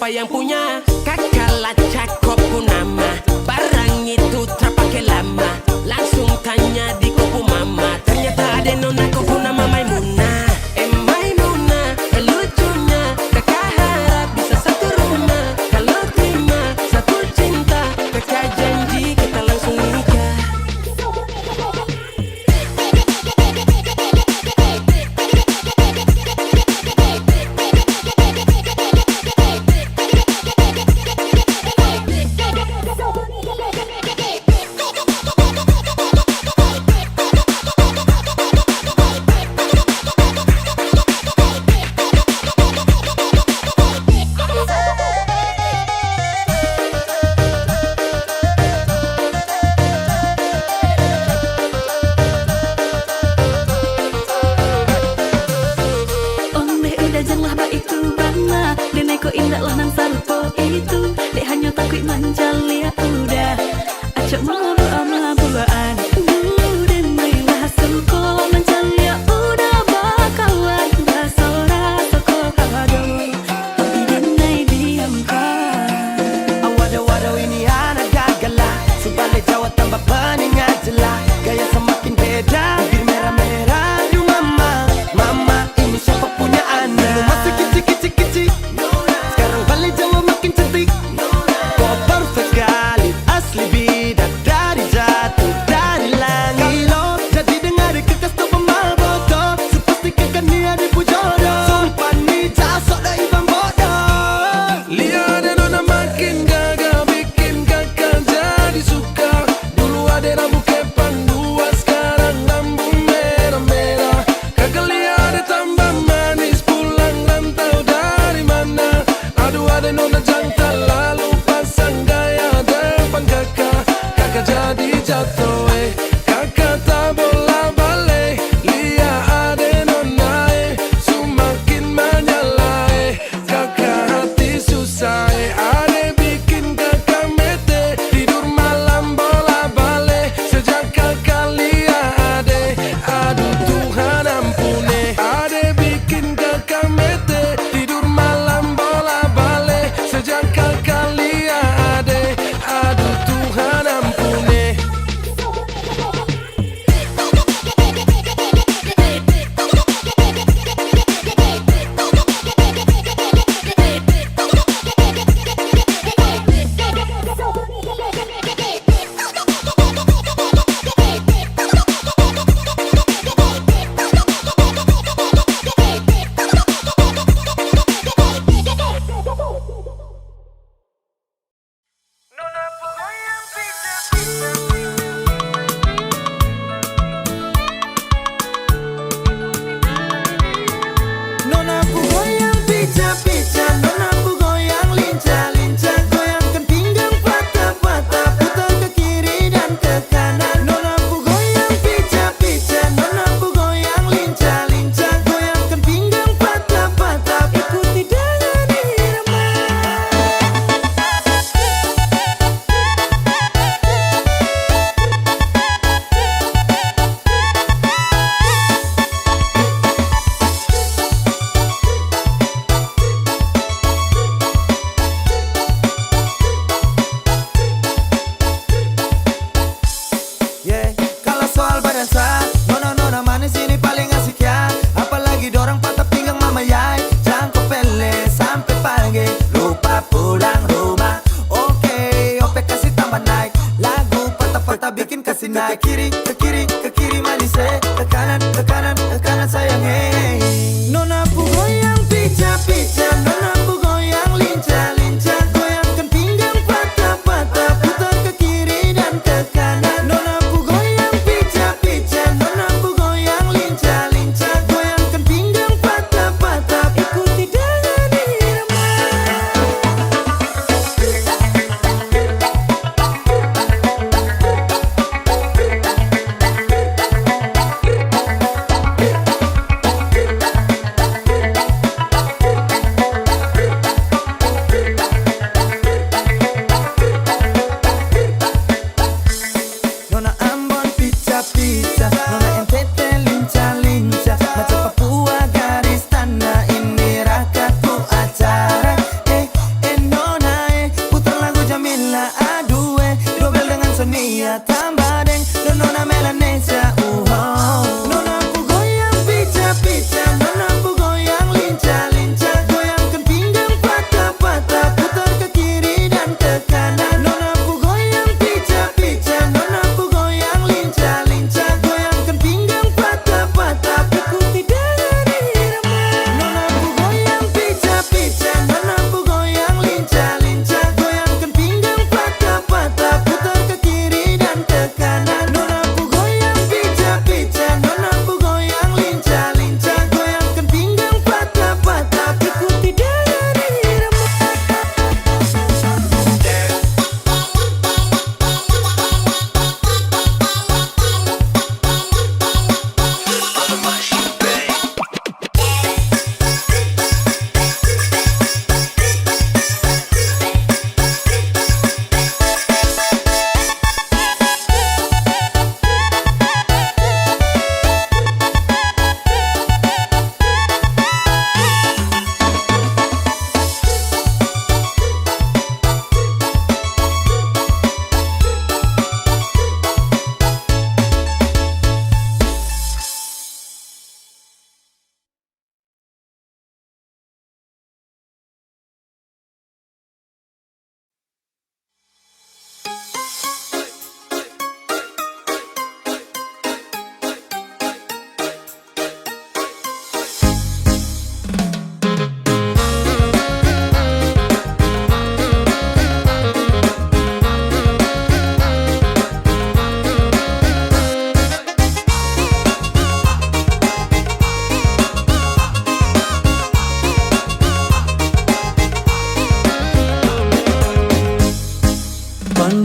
siapa yang punya. Kakak lacak kopu nama, barang itu terpakai lama. Langsung tanya di kopu mama, ternyata ada nona kopu nama Maimunah. Maimunah, lucunya kakak harap bisa satu rumah. Kalau terima satu cinta, kakak janji kita langsung nikah. Janganlah ba itu bana Dene ko indah lah nang sarupo itu Dek hanya takut manjali ya udah Acok malu ama bulaan Dene lah suko manjali ya udah Bakawan basora soko kado Tapi dene diamkan Waduh ini anak gagala Subalik Jawa tambah peningat jelas Gaya semakin beda Bibir merah-merah Aduh mama Mama ini siapa punya anak Dulu masih kicik-kicik Sekarang balik Jawa makin cantik Kau perfect kali Asli bidadari jatuh dari langit Kalau jadi dengar kertas tu pemal bodoh Sepastikan kan dia dipu jodoh Sumpah ni jasok dah ibang bodoh Lihat ada nona makin gagal bikin kakak jadi suka. Dulu ada rambut kepang dua, sekarang rambut merah-merah. Kakak lihat ada tambah manis pulang rantau dari mana. Aduh ada nona jantan lalu pasang gaya depan kakak. Kakak jadi jatuh kakak tak bola balik. Lihat ada nona semakin menyala kakak hati susah ada bikin kakak mete. Tidur malam bola balik sejak kakak lihat ada. Aduh Tuhan ampuni ada bikin kakak mete. Tidur malam bola balik sejak kakak lihat ada. Aduh Tuhan ampuni. Nona ku goyang pica-pica, nona ku goyang lincah-lincah, goyangkan pinggang patah-patah, putar ke kiri dan ke kanan. Nona ku goyang pica-pica, nona ku goyang lincah-lincah, goyangkan pinggang patah-patah, ikuti dengan irama. Yeah, kalau soal badan sah, nona manis ini paling asik ya. Apalagi dorang patah pinggang mama yai, jangkau pele sampai pagi, lupa pulang rumah. Oke, ope kasih tambah naik, lagu patah-patah bikin kasih naik. Ke kiri manis ke kanan sayang Nona ku goyang pica-pica, nona ku goyang lincah-lincah, goyangkan pinggang patah-patah, putar ke kiri dan ke kanan. Nona ku goyang pica-pica, nona ku goyang lincah-lincah, goyangkan pinggang patah-patah, ikuti dengan irama.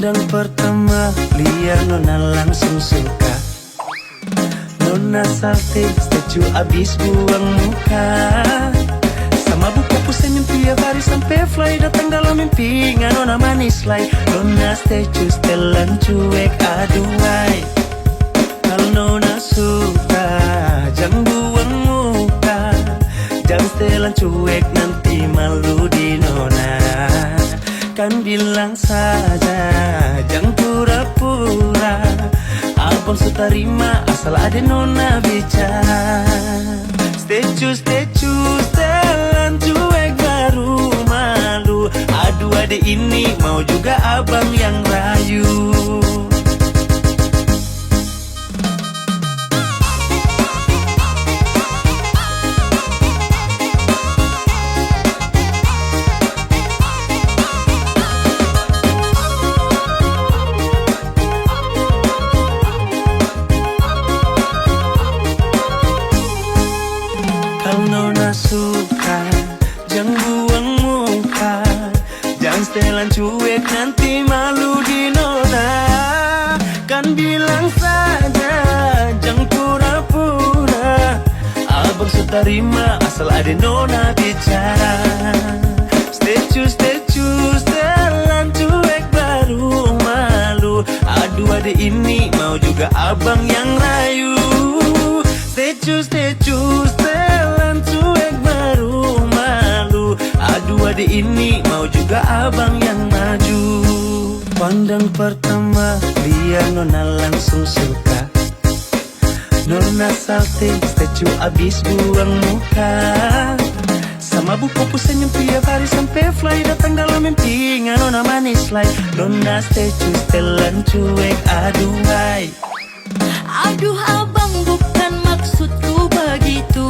Pandang pertama liar nona langsung suka. Nona salting statue abis buang muka. Sama buku senyum tiap hari sampai fly. Datang dalam mimpi nona manis lay. Nona statue setelan cuek aduhai. Kalau nona suka jangan buang muka. Jangan setelan cuek nanti malu di nona. Kan bilang saja jangan pura-pura. Abang suka terima asal ada nona bicara. Statue setelan cuek baru malu. Aduh adek ini mau juga abang yang rayu. Setelan cuek nanti malu di nona. Kan bilang saja jangan pura-pura. Abang suka terima asal ada nona bicara. Statue setelan cuek baru malu. Aduh adek ini mau juga abang yang rayu. Statue setelan cuek baru malu. Aduh adek ini mau juga abang yang maju. Pandang pertama liar nona langsung suka. Nona salting statue abis buang muka. Sama buku senyum tiap hari sampai fly. Datang dalam mimpi nona manis lay. Nona statue setelan cuek aduhai. Aduh abang bukan maksudku begitu.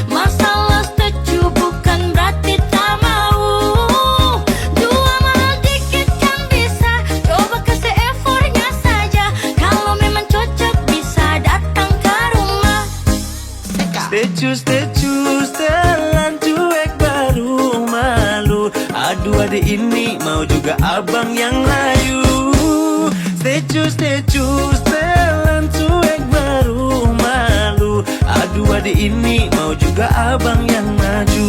Masalah statue bukan berarti tak mau. Dua mahal dikit kan bisa. Coba kasih effortnya saja. Kalau memang cocok bisa datang ke rumah. Statue setelan cuek baru malu. Aduh adek ini mau juga abang yang rayu. Statue setelan cuek baru malu. Aduh adek ini mau juga abang yang maju.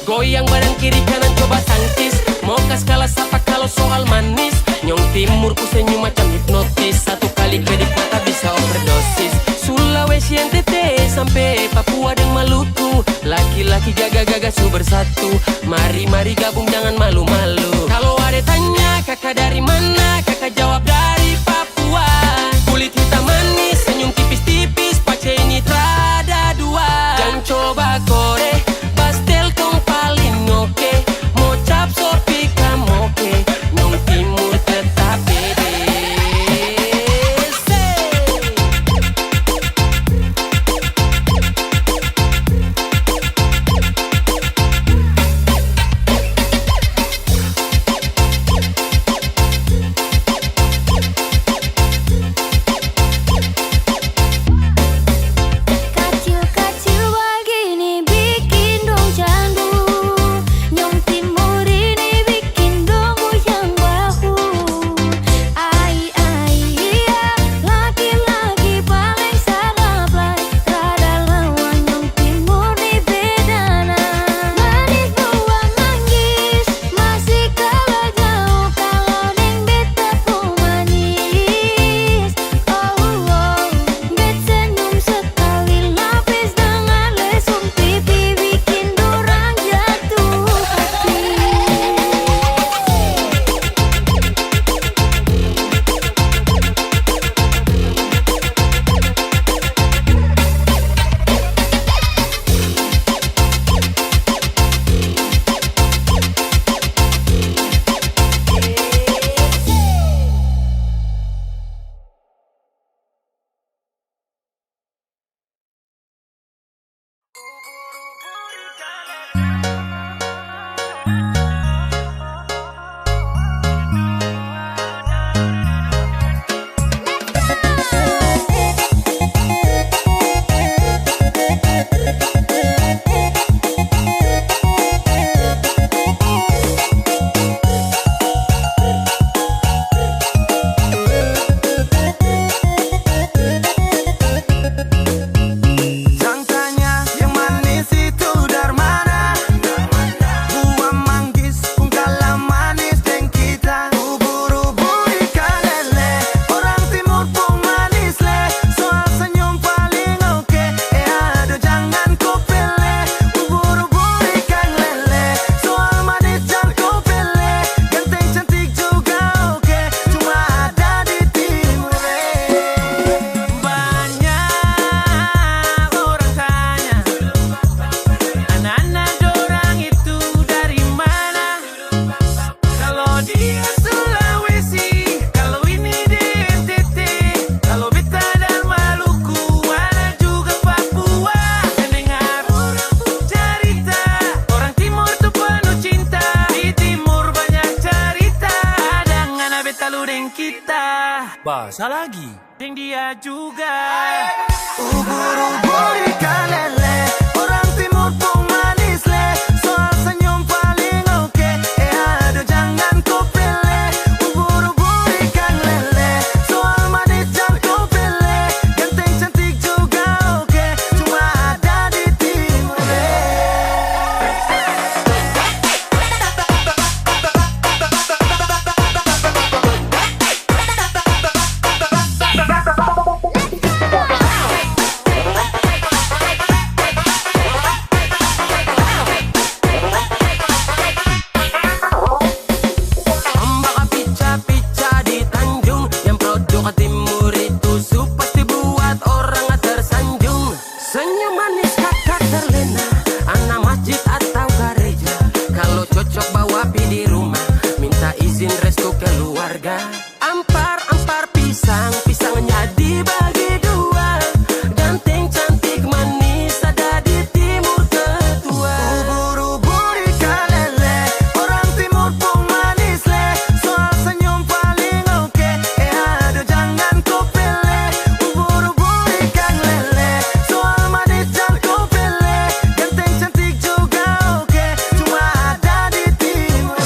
Goyang badan kiri kanan coba tangkis. Mau kas kalah sapa kalau soal manis. Nyong timur ku senyum macam hipnotis. Satu kali kedik mata bisa overdosis. sampai Papua dan Maluku. Laki-laki jaga-jaga su bersatu. Mari-mari gabung jangan malu-malu. Kalau ada tanya kakak dari mana, kakak jawab dari Papua. Kulit hitam manis, senyum tipis-tipis, pace ini terada dua. Jangan coba kore, pastel kong paling oke. Mau cap sopi kamoke, nyong timur tetap pede. Kacil-kacil begini bikin dong candu. Nyong timur ini bikin dong goyang bahu. Ai iya, laki-laki paling sarap. Rada lawan nyong timur ni bedana. Manis buah manggis, masih kalah jauh kalau neng beta pun manis. Bet senyum sekali lapis dengan lesung pipi bikin dorang jatuh hati. Jangan tanya yang manis itu dari mana. Buah manggis pun kalah manis dengan kita. Ubur-ubur ikan lele, orang timur pun manis le. Soal senyum paling oke, aduh jangan kau pilih. Ubur-ubur ikan lele, soal manis jangan kau pilih. Ganteng cantik juga oke, cuma ada di timur. Banyak orang tanya, anak-anak dorang itu dari mana? Kalau dia Sulawesi, kalau ini di NTT, kalau beta dan Maluku, ada juga Papua. Mendengar orang cerita, orang timur tuh penuh cinta. Di timur banyak cerita, dengan beta lu deng kita. Bahasa lagi, deng dia juga. Ubur-ubur ikan lele, orang timur pun manis le. Soal senyum paling oke, aduh jangan kau pilih. Ubur-ubur ikan lele, soal manis jangan kau pilih. Ganteng cantik juga oke, cuma ada di timur. Ambak pica-pica di Tanjung, yang produk timur itu su pasti buat orang tersanjung. Senyum manis kakak terlena, anak masjid atau gereja. Kalau cocok bawa pi di rumah, minta izin restu keluarga. Ampar-ampar pisang, pisangnya dibagi dua. Ganteng cantik manis ada di timur tetua. Ubur-ubur ikan lele, orang timur pun manis le. Soal senyum paling oke, aduh jangan kau pilih. Ubur-ubur ikan lele, soal manis jangan kau pilih. Ganteng cantik juga oke, cuma ada di timur.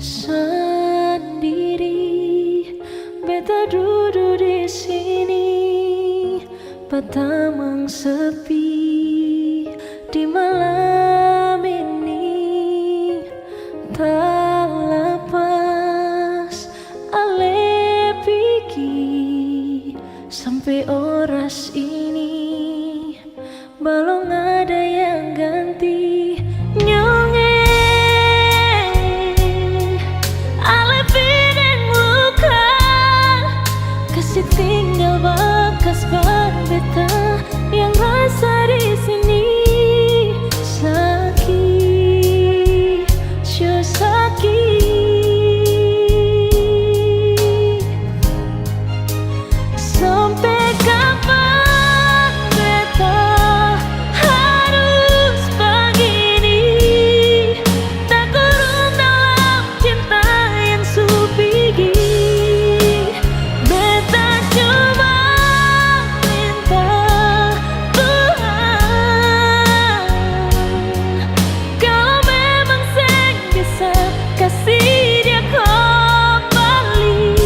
sendiri. Beta duduk di sini, Batamang sepi di malam ini. Tak lepas ale pigi sampai oras ini, belum ada yang ganti nyongeng. Ale pideng luka, kasih tinggal bekas bar beta yang rasa di sini. Sakit, sure sakit. Sampai kapan beta harus begini, tak kurung dalam cinta yang supigi. Beta cuma minta Tuhan, kalau memang seng bisa kasih dia kembali,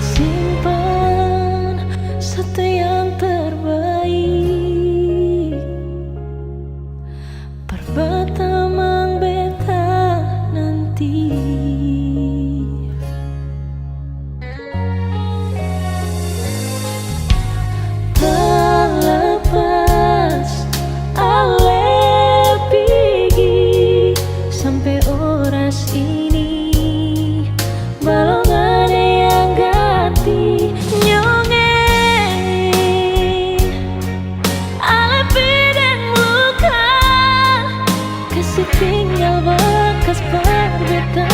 simpan satu yang terbaik. Perbatamang beta nanti. Tak lepas ale pigi sampai oras ini, belum ada yang ganti nyongeng. Ale pideng luka, kasih tinggal bekas bar beta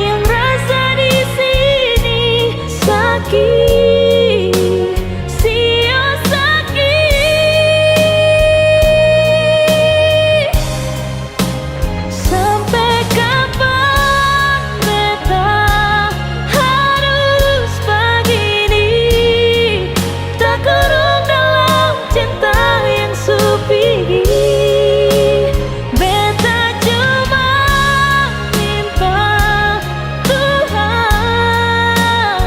yang rasa di sini. Sakit, sio sakit. Sampai kapan beta harus begini, tak kurung dalam cinta yang supigi. Beta cuma minta Tuhan,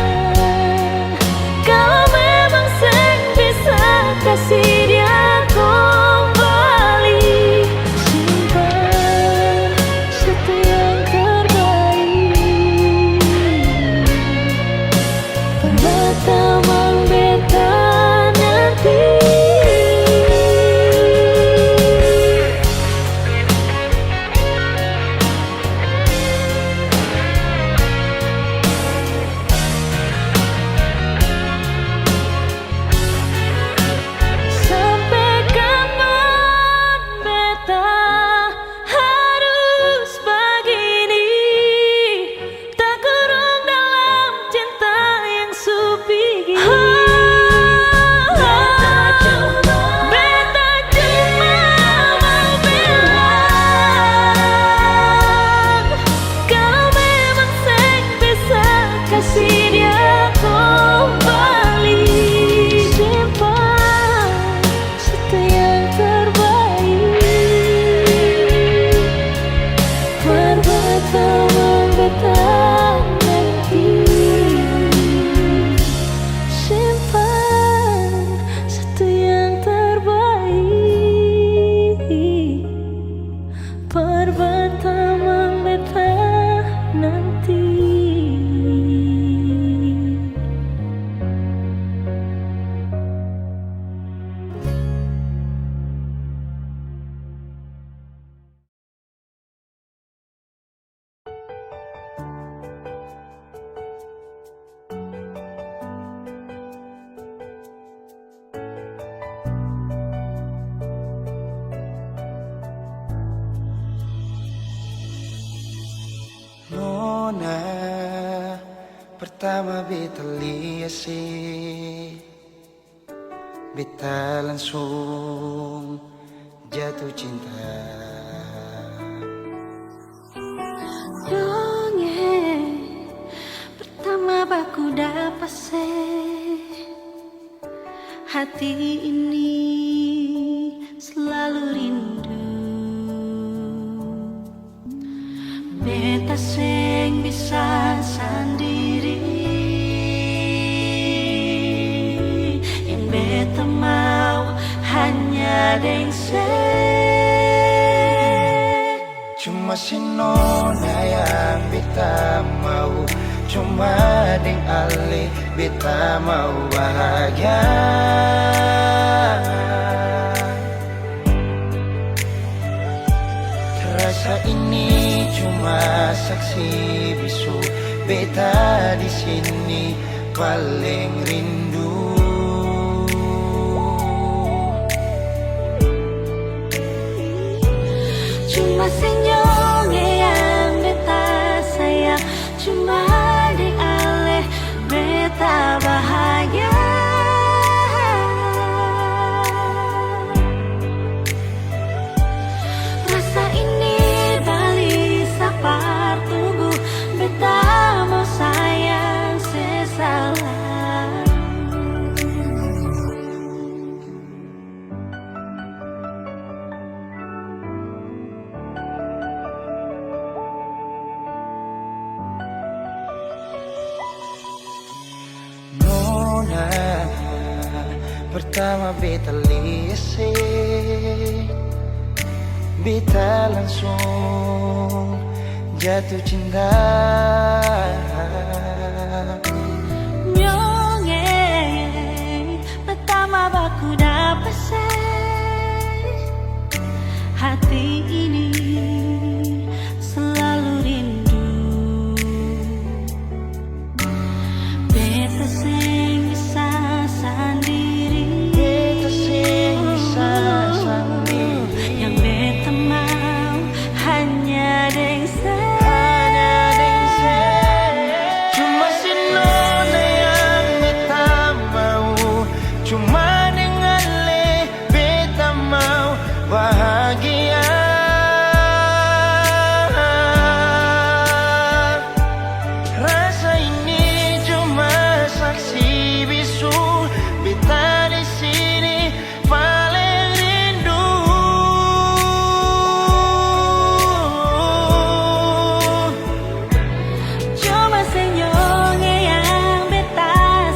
kalau memang seng bisa kasih dia kembali, simpan satu yang terbaik. Perbatamang beta nanti. Sampai kapan beta harus begini, tak kurung dalam cinta yang supigi. Beta cuma mau bilang, kalau memang seng bisa kasih dia kembali, simpan satu yang terbaik. Perbatamang beta nanti, simpan satu yang terbaik. Perbatamang beta nanti. Nona, pertama beta lihat sih, beta langsung jatuh cinta. Dongeng pertama baku dapat se hati ini selalu rindu. Beta seng bisa dengse. Cuma si nona yang beta mau, cuma deng ale beta mau bahagia. Rasa ini cuma saksi bisu, beta di sini paling rindu. Cuma senyum yang beta sayang, cuma di ale beta bahagia. Rasa ini balik sapar tubuh, beta mau sayang sesalah. Nona, pertama beta liase, beta langsung jatuh cinta. Nyonge pertama baku dapat hati ini selalu rindu. Beta sing bisa sendiri, Beta sing bisa sendiri, yang beta mau hanya dengse. cuma si nona yang beta mau, cuma dengan le beta mau bahagia. Rasa ini cuma saksi bisu, beta di sini paling rindu. Cuma senyum yang beta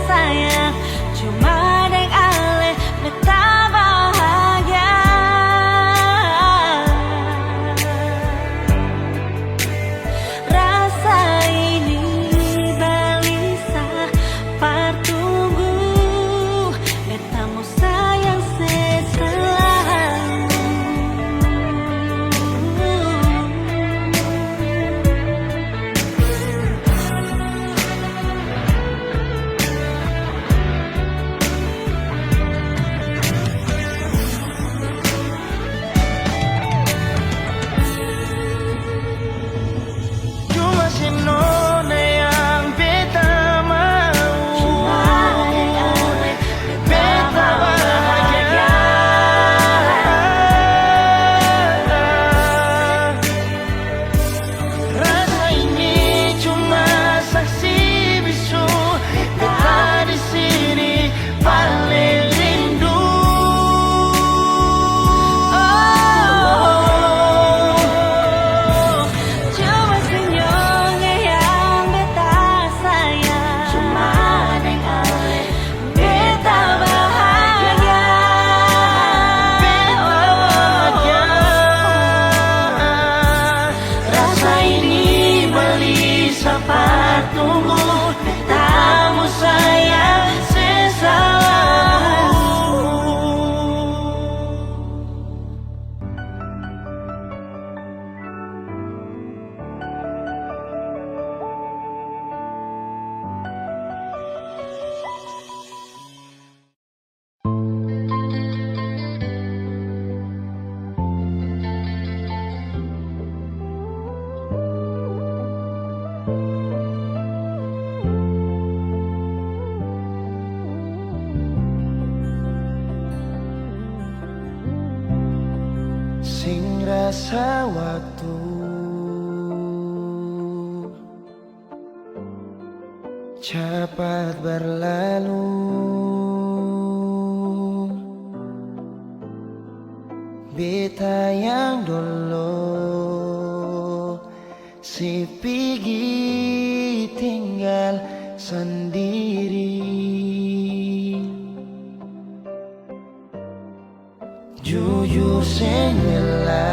sayang, cuma deng ale beta bahagia. Rasa ini balisa partunggu, beta mau sayang seselalu. Cuma si nona yang beta mau, beta bahagia. Rasa ini cuma saksi bisu, beta di sini paling rindu. Cuma senyum yang beta sayang, cuma deng ale beta bahagia. Rasa ini beli sapar tunggu, beta mau sayang sesalamu. Sing rasa waktu cepat berlalu, beta yang dulu si pigi tinggal sendiri. sing rela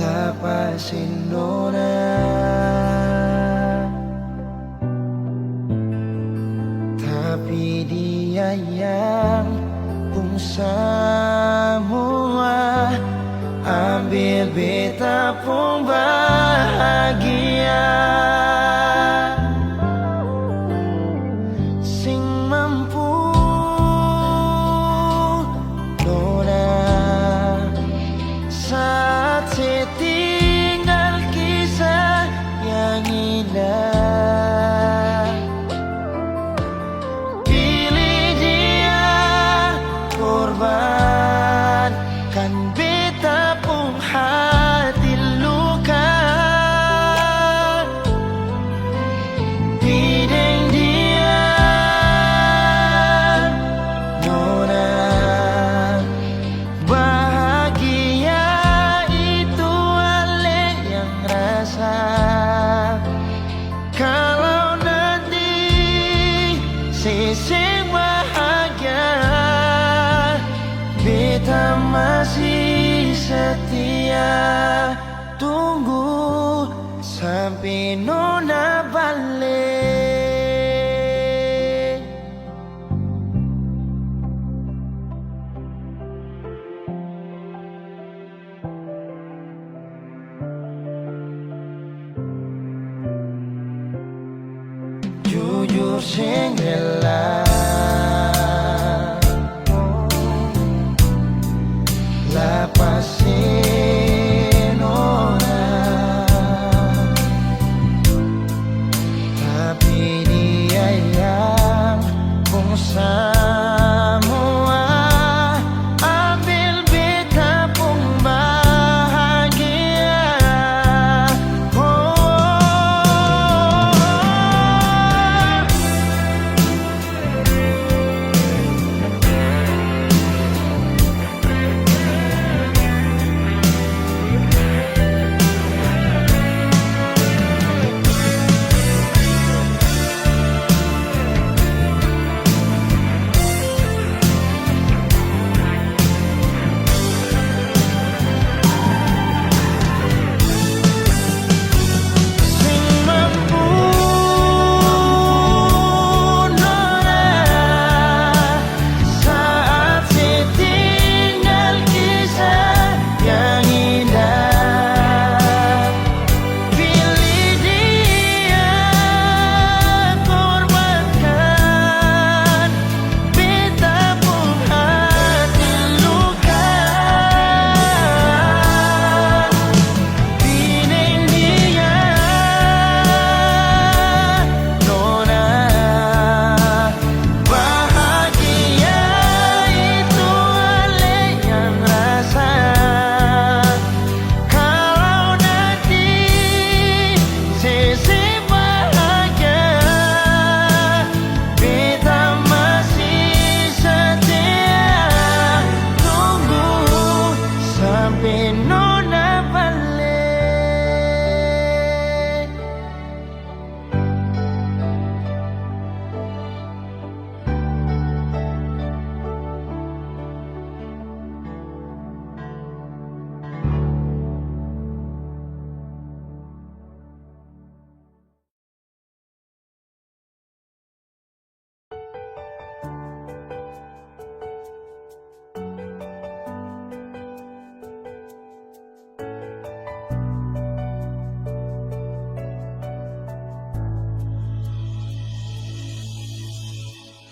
lapasin nona, tapi dia yang pun semua ambil beta pun bahagia. Sing mampu nona saat setinggal kisah yang indah. Pilih dia korban kan beta pun hati luka. Bideng dia nona bahagia itu ale yang rasa. Kalau nanti seseng bahagia beta masih setia. Tunggu sampai nona balik. Jujur sing rela lapasin nona, tapi dia yang pun semua ambil beta pun bahagia. Sing mampu nona saat setinggal kisah yang indah. Pilih dia korbankan beta pun hati luka. Bideng dia nona bahagia itu ale yang rasa. Kalau nanti seseng bahagia beta masih setia. Tunggu sampai nona balik.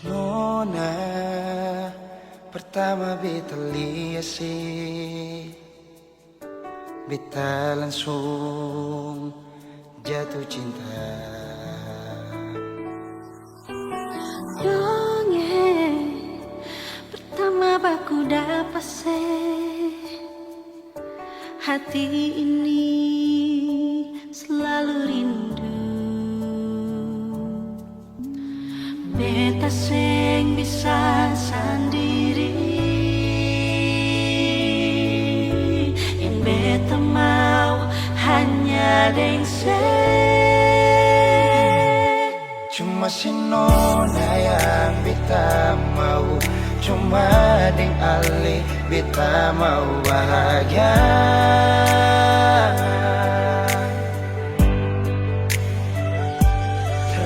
Nona pertama beta lihat sih, beta langsung jatuh cinta. Dongeng pertama baku dapat hati ini selalu rindu. Beta sing bisa sendiri, yang beta mau hanya deng se. Cuma Cuma si nona yang beta mau, cuma deng ale beta mau bahagia.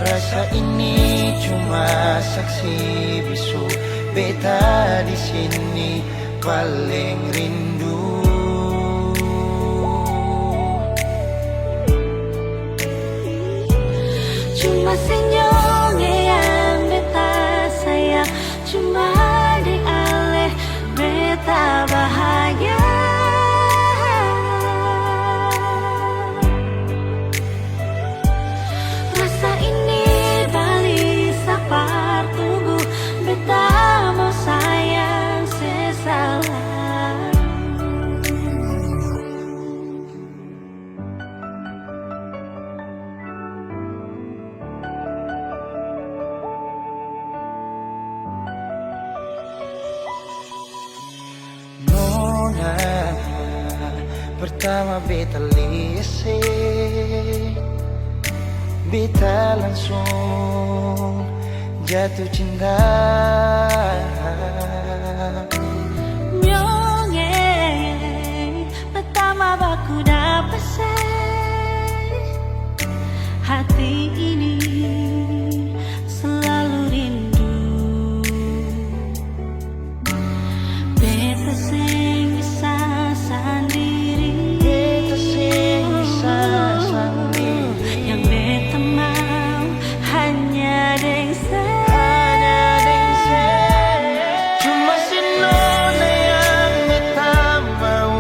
Rasa ini cuma saksi bisu, beta di sini paling rindu. Cuma senyumnya yang beta sayang, cuma deng ale beta bahagia. Rasa ini balik sapar tunggu, beta mau sayang sesalah. Nona, pertama beta lese, beta langsung jatuh cinta. Myonge pertama baku dapat hati ini selalu rindu. Beta sing bisa sendiri, Beta sing bisa sendiri, yang beta mau hanya deng hanya deng saya. Cuma si nona yang beta mau,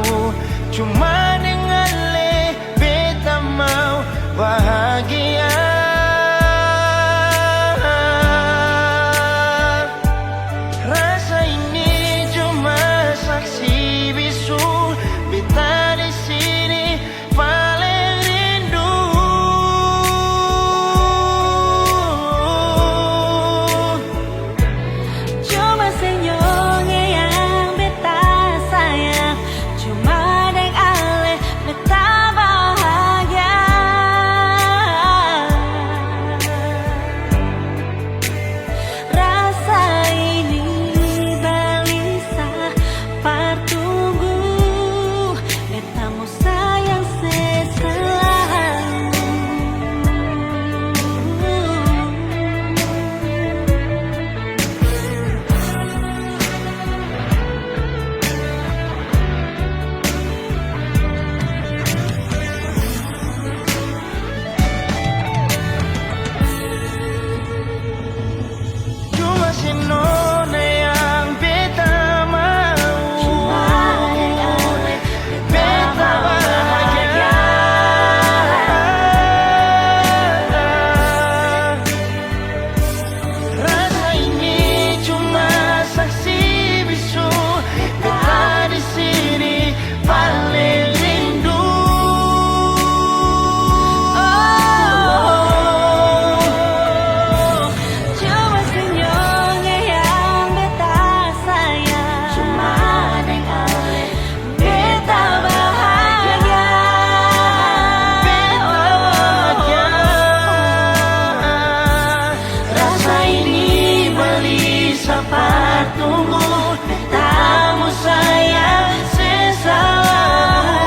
cuma dengan le beta mau bahagia. Rasa ini cuma saksi bisu, beta di sini paling rindu. cuma senyumnya yang beta sayang, cuma deng ale beta bahagia. Rasa ini balisa partunggu, beta mau sayang seselalu. Cuma si nona yang beta mau, Cuma deng ale beta bahagia. Rasa ini cuma saksi bisu, beta di sini paling rindu. Cuma senyumnya yang beta sayang, cuma deng ale beta bahagia. Rasa ini balisa patunggu, beta mau sayang seselalu.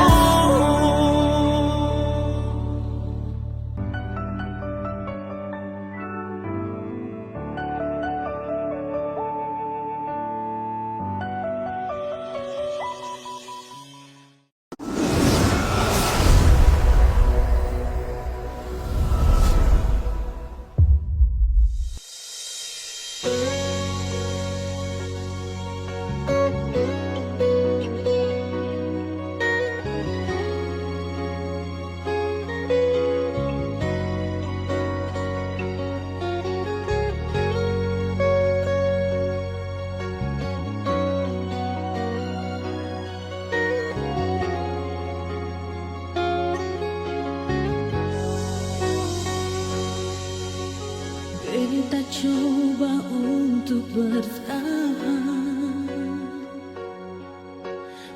Beta coba untuk bertahan,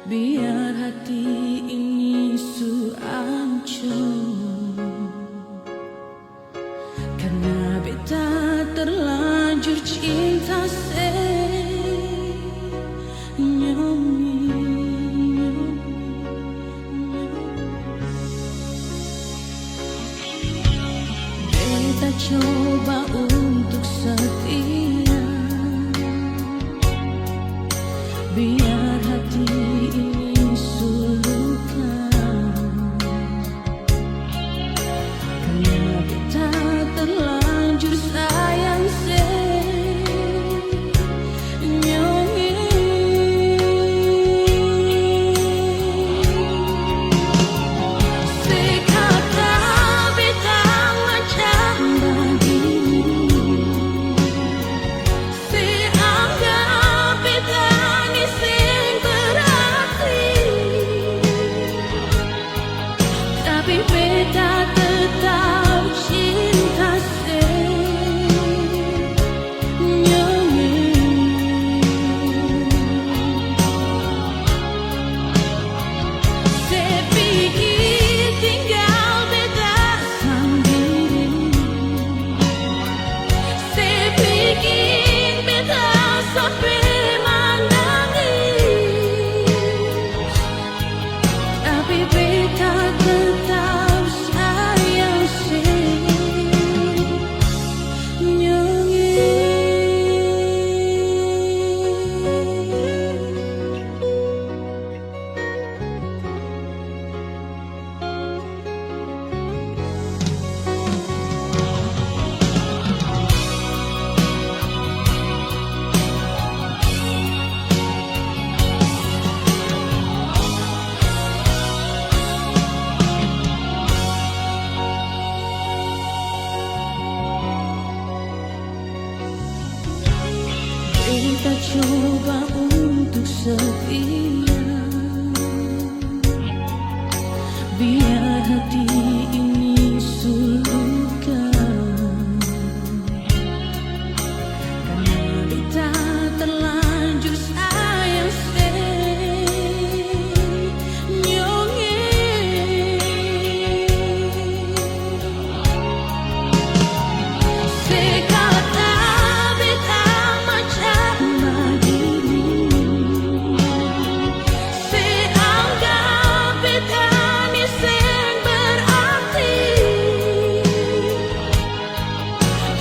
biar hati ini su ancur, karena beta coba untuk setia, biar hati ini sulukan. Karena kita terlanjur sayang senyongi. Sekata beta macam begini, seanggap beta ni sing berarti, tapi beta tetap cinta senyongi. Sepikir tinggal beta sendiri, sepikir beta sampai menangis, tapi beta tetap sayang senyongi. Kita coba untuk setia, biar hati ini sulukan. Karena kita terlanjur sayang senyongi. Sekata beta macam begini, seanggap beta ni sing berarti,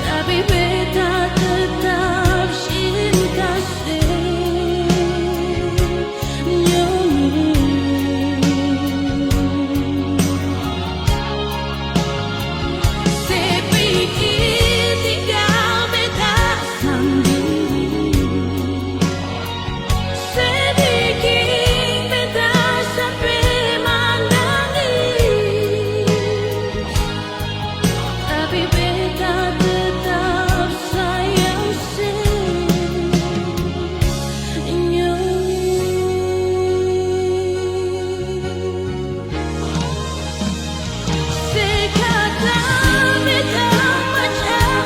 tapi beta tetap cinta senyongi. Sepikir tinggal beta sendiri, sepikir beta sampai menangis, tapi beta tetap sayang senyongi. Sekata beta macam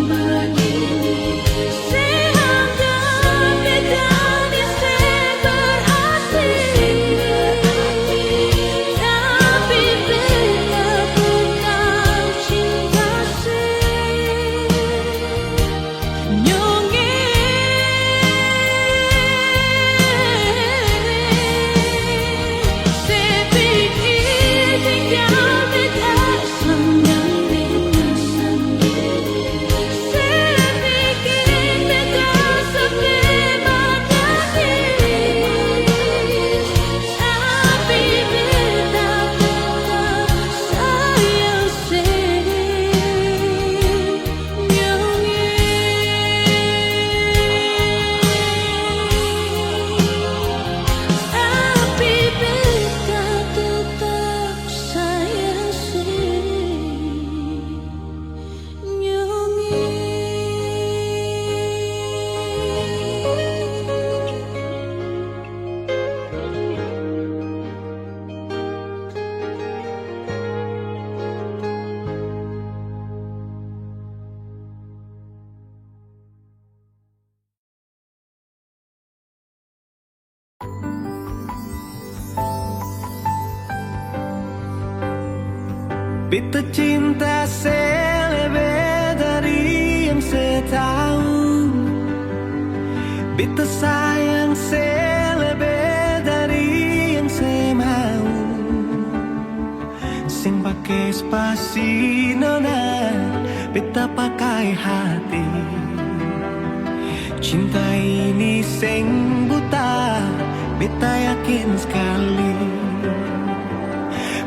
begini, seanggap beta ni sing berarti, tapi beta tetap cinta senyongi. Sepikir tinggal beta sendiri, sepikir beta sampai menangis, tapi beta tetap sayang senyongi. Tapi beta tetap sayang Beta cinta selebih dari yang saya tahu, beta sayang selebih dari yang saya mau. Sing pakai spasi nona, beta pakai hati. Cinta ini sing buta, beta yakin sekali.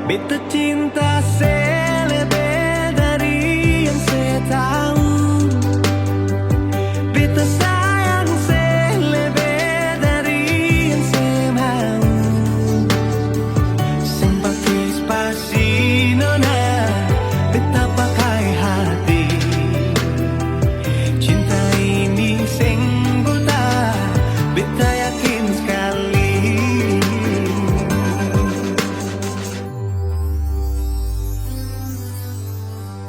Beta cinta selebih dari yang saya tahu. Beta sayang selebih dari yang saya mau. Sing pakai spasi nona, beta pakai hati. Cinta ini sing buta, beta yakin sekali.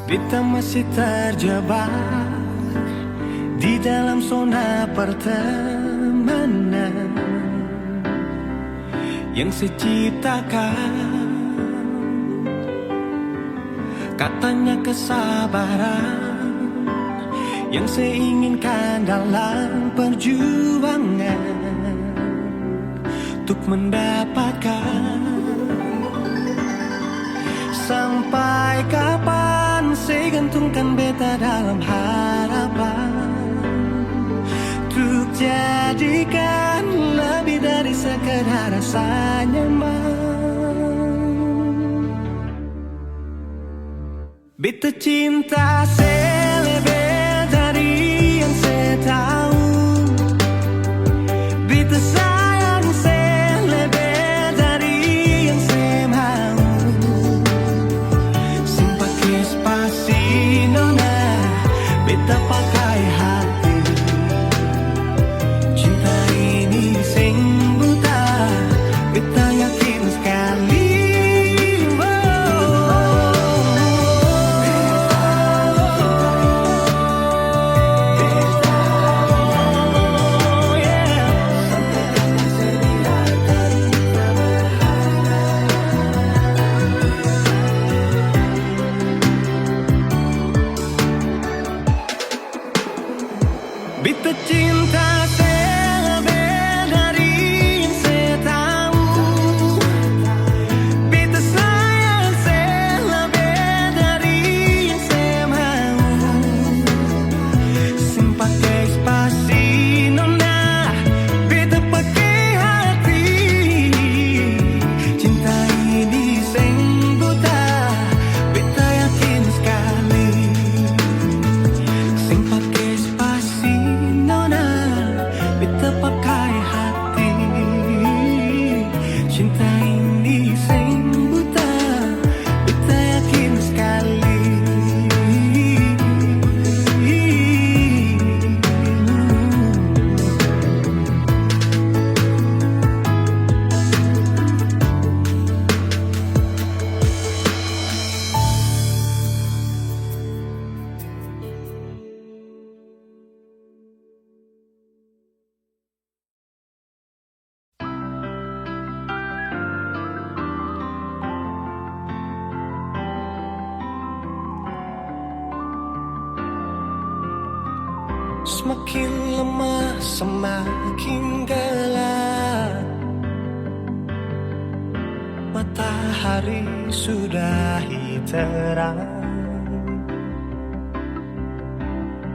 Beta masih terjebak di dalam zona pertemanan yang saya ciptakan. Katanya kesabaran yang saya inginkan dalam perjuangan untuk mendapatkan. Sampai kapan saya gantungkan beta dalam harapan untuk jadikan lebih dari sekedar rasa nyaman. Beta cinta selebih dari yang saya tahu. Beta sayang selebih dari yang saya mau. Sing pakai spasi nona, beta pakai hati. Cinta ini sing buta, beta yakin sekali. Beta cinta selebih dari yang saya tahu. Beta sayang selebih dari yang saya mau. Sing pakai spasi nona, beta pakai hati. Cinta ini sing buta, beta yakin sekali. Sing pakai spasi nona, beta pakai hati. Cinta ini sing buta, beta yakin sekali. Semakin lemah, semakin gelap. Matahari sudah terang.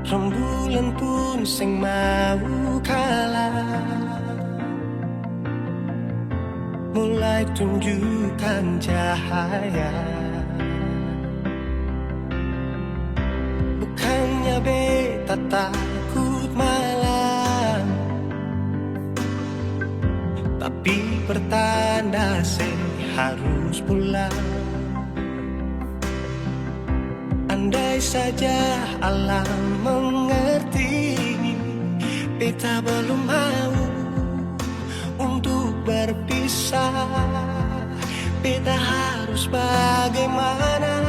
Rembulan pun sing mau kalah, mulai tunjukkan cahaya. Bukannya beta takut malam, tapi pertanda saya harus pulang. Andai saja alam mengerti, beta belum mau untuk berpisah. Beta harus bagaimana?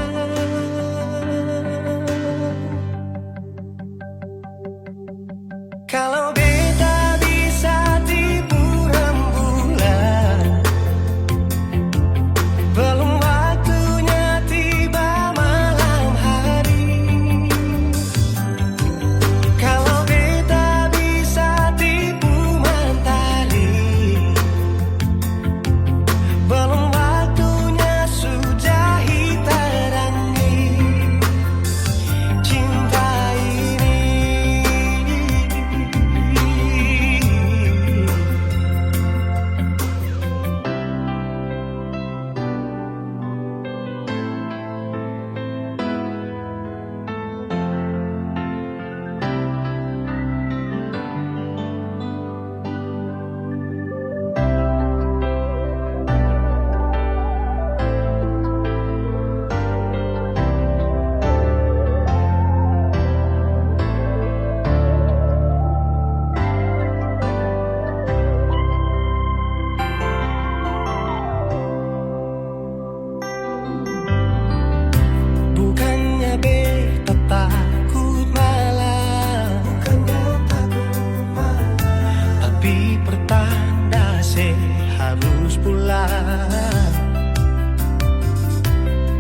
Kalau beta bisa tipu rembulan, belum waktunya tiba malam hari. Kalau beta bisa tipu mentari, belum waktunya sudah hitam.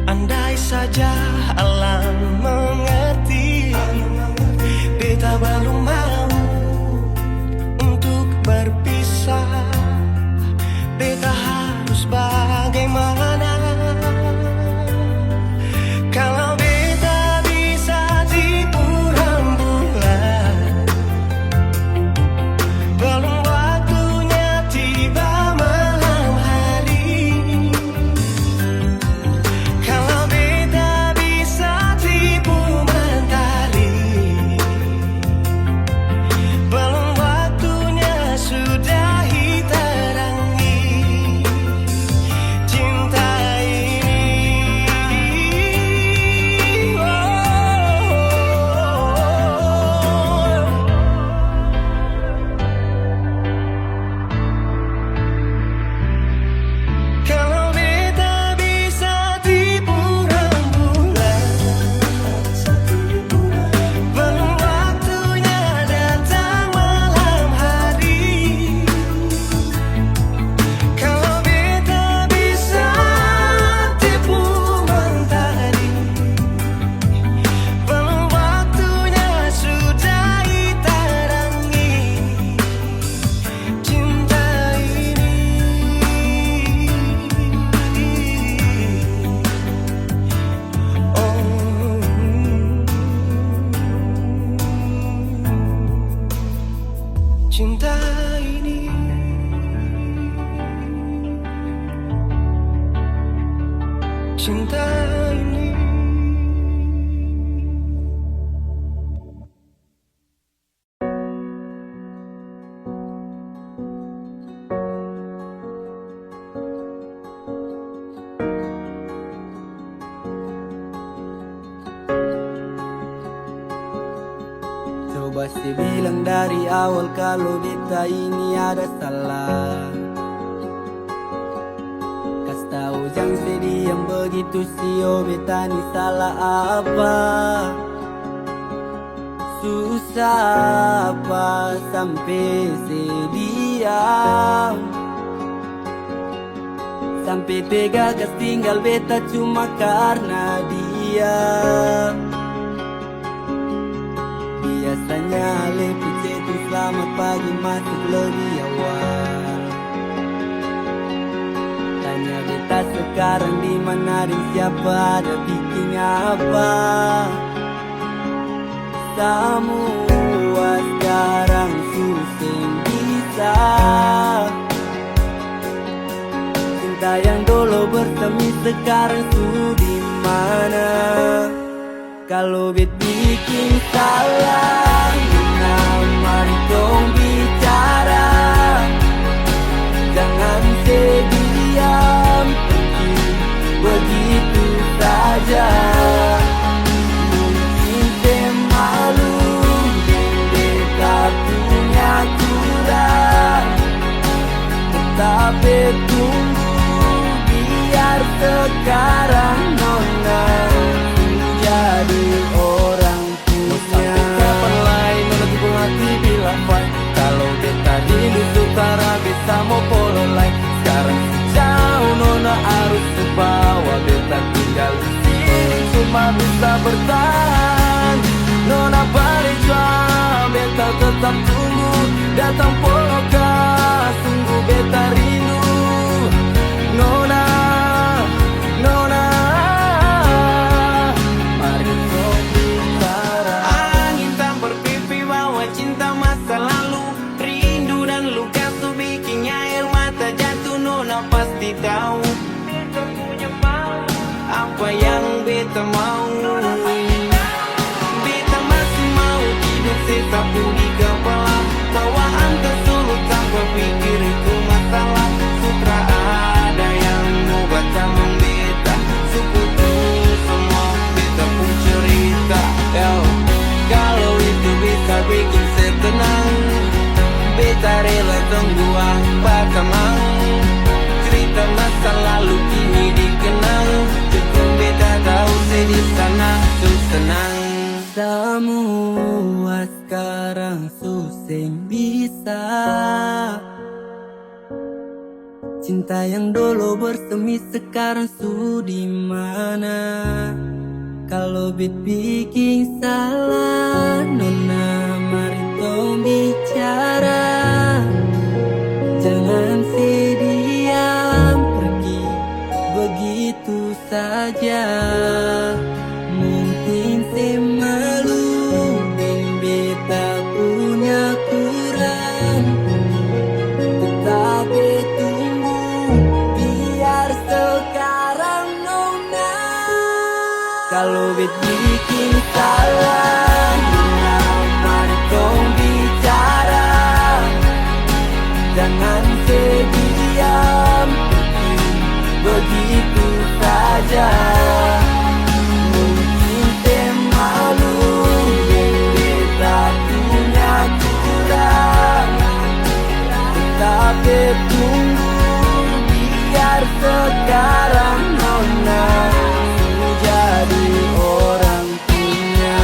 Andai saja alam mengerti, beta belum mau untuk berpisah. Beta harus bagaimana kalau beta bisa tipu rembulan? Belum waktunya tiba malam hari. Kalau beta bisa tipu mentari, belum waktunya sudahi terangi cinta ini. Kalau beta bisa tipu rembulan, belum waktunya datang malam hari. Kalau beta bisa tipu mentari, belum waktunya sudahi terangi cinta ini. Cinta ini, cinta ini. Coba sih bilang dari awal kalau beta ini ada salah. Kas tahu jangan sediam begitu sih, oh beta ni salah apa? Susah apa sampai sediam, sampai tega kas tinggal beta cuma karena dia. Biasanya lebih chatting selamat pagi masuk lebih awal. Tanya beta sekarang di mana dan siapa, ada bikin apa? Semua sekarang susah bisa. Cinta yang dulu bersemi sekarang sudah di mana? Kalau bet bikin salah, mari dong bicara. Jangan sediam pergi begitu saja. Mungkin malu beta punya curang, tetapi tunggu biar sekarang nona jadi orang punya. Kapan lain nona tuh hati bilang fine. Kalau beta dulu sutara bisa mau polo lain. Sekarang sejauh nona harus bawa beta tinggal di sini. Cuma bisa bertahan nona balik jual. Beta tetap tunggu datang polo kah. Sungguh beta rindu nona. Pasti tahu beta punya mau apa yang beta mau. Beta masih mau hidup sesapu di kepala, bawa antar sulut tanpa pikir itu masalah. Sutra ada yang mau baca membeta, suku semua beta pun cerita. Kalau itu bisa bikin saya tenang, beta rela tunggu apa temang. Cerita masa lalu kini dikenang, cukup beta tahu saya di sana tuh senang. Semua sekarang susah bisa. Cinta yang dulu bersemi sekarang di mana? Kalau bit bikin salah, nona mari tong bicara. Jangan diam pergi begitu saja. Mungkin semalu dan beta punya kurang, tetapi tunggu biar sekarang nona. Kalau bit bikin salah, nona mari tong bicara. Jangan diam begitu saja. Mungkin malu beta punya kurang, tetapi tunggu biar sekarang nona jadi orang punya.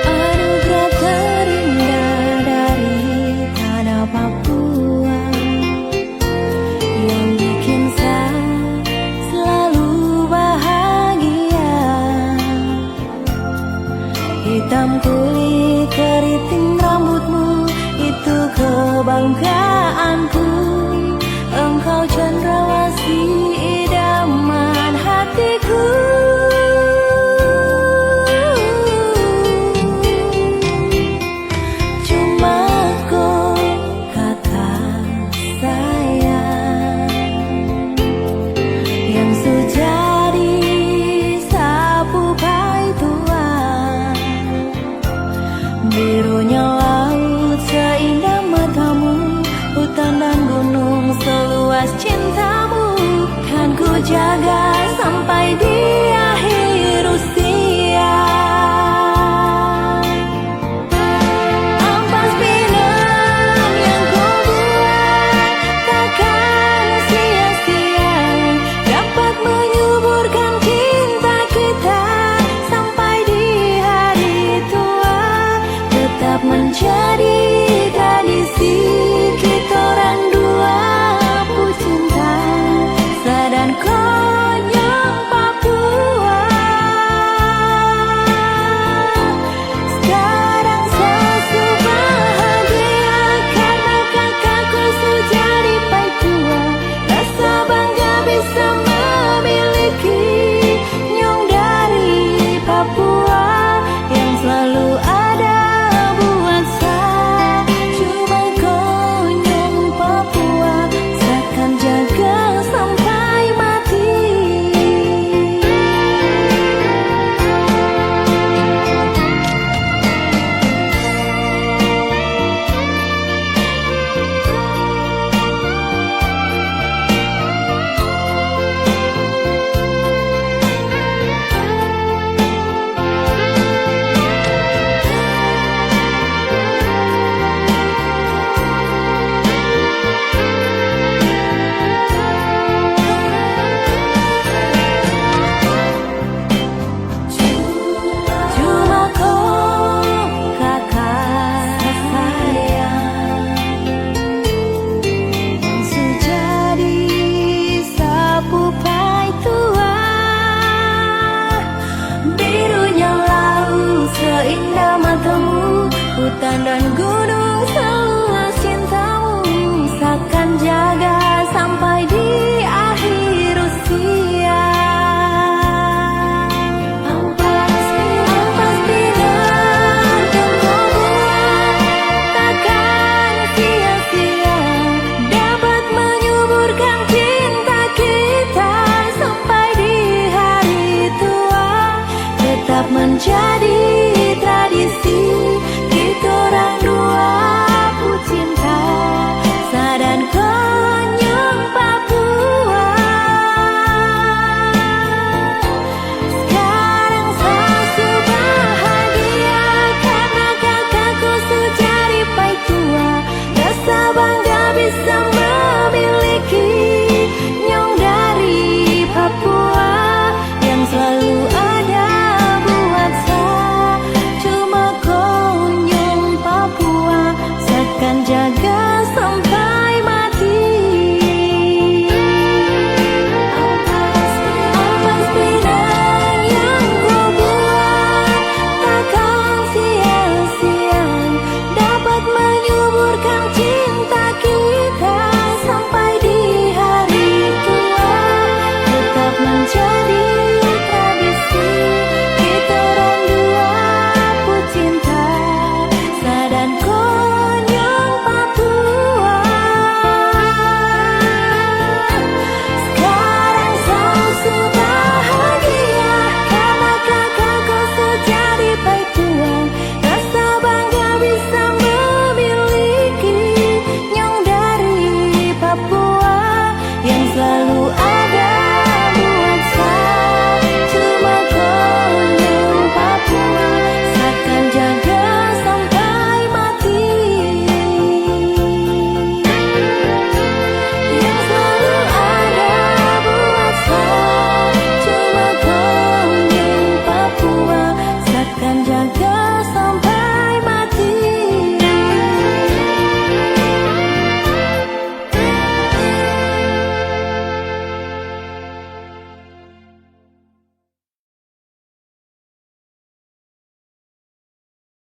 Anugerah terindah dari tanah Papua yang bikin saya selalu bahagia. Hitam kulit keriting rambutmu itu kebanggaanku. Engkau cendrawasih idaman hatiku. Cuma kau kata sayang yang sejadi sapu pai tua. Birunya laut seindah matamu, hutan dan gunung seluas cintamu. Kan ku jaga